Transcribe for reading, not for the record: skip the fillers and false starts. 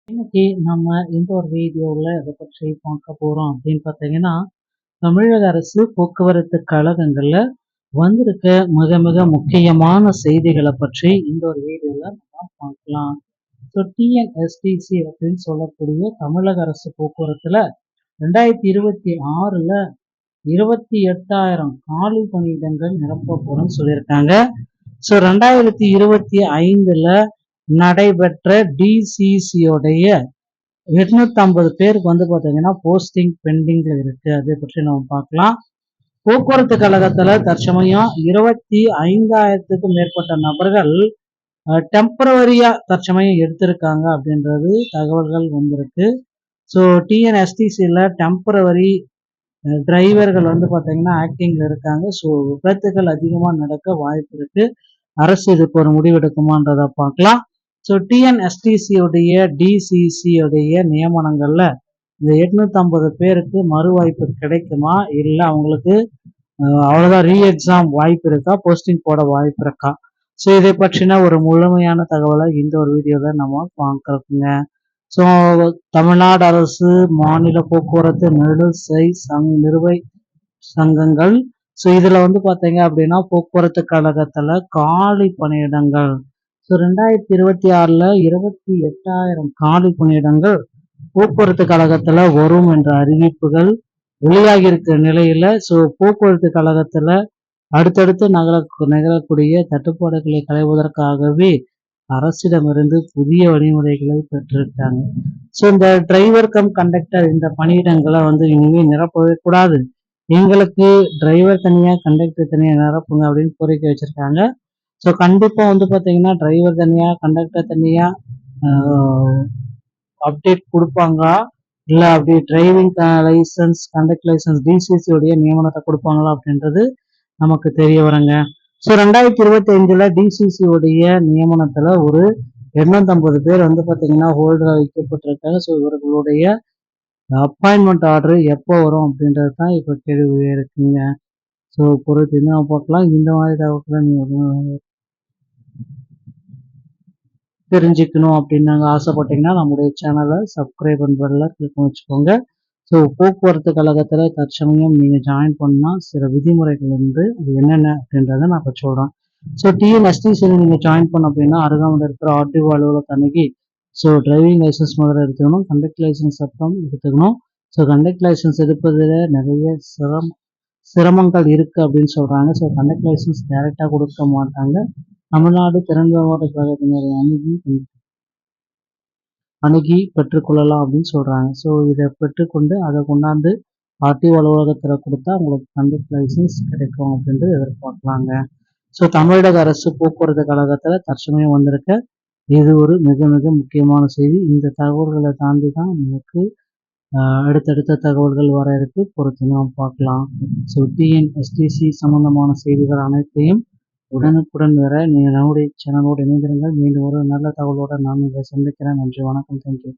இன்னைக்கு நம்ம இந்த ஒரு வீடியோவில் எதை பற்றி பார்க்க போகிறோம் அப்படின்னு பார்த்தீங்கன்னா, தமிழக அரசு போக்குவரத்து கழகங்களில் வந்திருக்க மிக மிக முக்கியமான செய்திகளை பற்றி இந்த ஒரு வீடியோவில் நம்ம பார்க்கலாம். ஸோ டிஎன்எஸ்டிசி அப்படின்னு சொல்லக்கூடிய தமிழக அரசு போக்குவரத்தில் 2026ல் 28,000 காலி பணியிடங்கள் நிரப்பப்படும் சொல்லியிருக்காங்க. ஸோ 2025ல் நடைபெற்ற டிசிசியோடைய 850 பேருக்கு பார்த்தீங்கன்னா போஸ்டிங் பெண்டிங்ல இருக்கு. அதை பற்றி நம்ம பார்க்கலாம். போக்குவரத்து கழகத்துல தற்சமயம் 25,000க்கும் மேற்பட்ட நபர்கள் டெம்பரவரியா தற்சமயம் எடுத்திருக்காங்க அப்படின்றது தகவல்கள் வந்திருக்கு. ஸோ டிஎன்எஸ்டிசியில் டெம்பரவரி டிரைவர்கள் பார்த்தீங்கன்னா ஆக்டிங்ல இருக்காங்க. ஸோ விபத்துகள் அதிகமாக நடக்க வாய்ப்பு இருக்கு. அரசு இதுக்கு ஒரு முடிவெடுக்குமான்றதை பார்க்கலாம். ஸோ டிஎன்எஸ்டிசியுடைய டிசிசியுடைய நியமனங்கள்ல இந்த 850 பேருக்கு மறு வாய்ப்பு கிடைக்குமா, இல்லை அவங்களுக்கு அவ்வளோதான் ரீ எக்ஸாம் வாய்ப்பு இருக்கா, போஸ்டிங் போட வாய்ப்பு இருக்கா? ஸோ இதை பற்றின ஒரு முழுமையான தகவலை இந்த ஒரு வீடியோவில் நம்ம பார்க்கறோங்க. ஸோ தமிழ்நாடு அரசு மாநில போக்குவரத்து நிறுவை சங்கங்கள், ஸோ இதில் பார்த்தீங்க அப்படின்னா போக்குவரத்து கழகத்தில் காலி பணியிடங்கள், ஸோ 2026ல் 28,000 காலி பணியிடங்கள் போக்குவரத்து கழகத்தில் வரும் என்ற அறிவிப்புகள் வெளியாகி இருக்கிற நிலையில், ஸோ போக்குவரத்து கழகத்தில் அடுத்தடுத்து நிகழக்கூடிய தட்டுப்பாடுகளை களைவதற்காகவே அரசிடமிருந்து புதிய வழிமுறைகளை பெற்றிருக்காங்க. ஸோ இந்த டிரைவர் கம் கண்டக்டர் இந்த பணியிடங்களை இனிமேல் நிரப்பவே கூடாது, எங்களுக்கு டிரைவர் தனியாக கண்டக்டர் தனியாக நிரப்புங்க அப்படின்னு கோரிக்கை வச்சிருக்காங்க. ஸோ கண்டிப்பாக பார்த்தீங்கன்னா டிரைவர் தனியாக கண்டக்டர் தனியாக அப்டேட் கொடுப்பாங்களா, இல்லை அப்படி டிரைவிங் லைசன்ஸ் கண்டக்டர் லைசன்ஸ் டிசிசியோடைய நியமனத்தை கொடுப்பாங்களா அப்படின்றது நமக்கு தெரிய வருங்க. ஸோ 2025ல் டிசிசியோடைய நியமனத்தில் ஒரு 850 பேர் பார்த்தீங்கன்னா ஹோல்டராக வைக்கப்பட்டிருக்காங்க. ஸோ இவர்களுடைய அப்பாயின்மெண்ட் ஆர்டர் எப்போ வரும் அப்படின்றது தான் இப்போ கேள்வி இருக்குங்க. ஸோ பொறுத்து என்ன பார்க்கலாம். இந்த மாதிரி தகவல்களை நீங்கள் தெரிஞ்சுக்கணும் அப்படின்னு நாங்கள் ஆசைப்பட்டீங்கன்னா நம்முடைய சேனலை சப்ஸ்கிரைப் பண்ணுறதுல கிளிக் வச்சுக்கோங்க. ஸோ போக்குவரத்து கழகத்தில் தற்சமயம் நீங்கள் ஜாயின் பண்ணால் சில விதிமுறைகள் அது என்னென்ன அப்படின்றத நான் இப்போ சொல்கிறேன். ஸோ டிஎன்எஸ்டிசியில் நீங்கள் ஜாயின் பண்ண அப்படின்னா அருகாமையில் இருக்கிற ஆர்டிஓ அலுவலகத்தை அணுகி ஸோ டிரைவிங் லைசன்ஸ் முதல்ல எடுத்துக்கணும், கண்டக்டர் லைசன்ஸ் அப்புறம் எடுத்துக்கணும். ஸோ கண்டக்டர் லைசன்ஸ் எடுப்பதில் நிறைய சிரமங்கள் இருக்கு அப்படின்னு சொல்றாங்க. ஸோ கண்டக்டர் லைசன்ஸ் டைரக்டா கொடுக்க மாட்டாங்க. தமிழ்நாடு திறந்த மாவட்ட கழகத்தினரை அணுகி பெற்றுக்கொள்ளலாம் அப்படின்னு சொல்றாங்க. ஸோ இதை பெற்றுக்கொண்டு அதை கொண்டாந்து ஆர்டிஓ அலுவலகத்தில் கொடுத்தா உங்களுக்கு கண்டக்டர் லைசன்ஸ் கிடைக்கும் அப்படின்ட்டு எதிர்பார்க்கலாங்க. ஸோ தமிழக அரசு போக்குவரத்து கழகத்தில் தற்சமயம் வந்திருக்க இது ஒரு மிக மிக முக்கியமான செய்தி. இந்த தகவல்களை தாண்டி தான் நமக்கு அடுத்தடுத்த தகவல்கள் வர இருக்கு, பொறுத்து நாம் பார்க்கலாம். ஸோ டிஎன்எஸ்டிசி சம்பந்தமான செய்திகள் அனைத்தையும் உடனுக்குடன் வர நீங்கள் நம்முடைய சேனலோடு இணைந்திருங்கள். மீண்டும் ஒரு நல்ல தகவலோடு நான் உங்களை சந்திக்கிறேன். நன்றி, வணக்கம், தேங்க்யூ.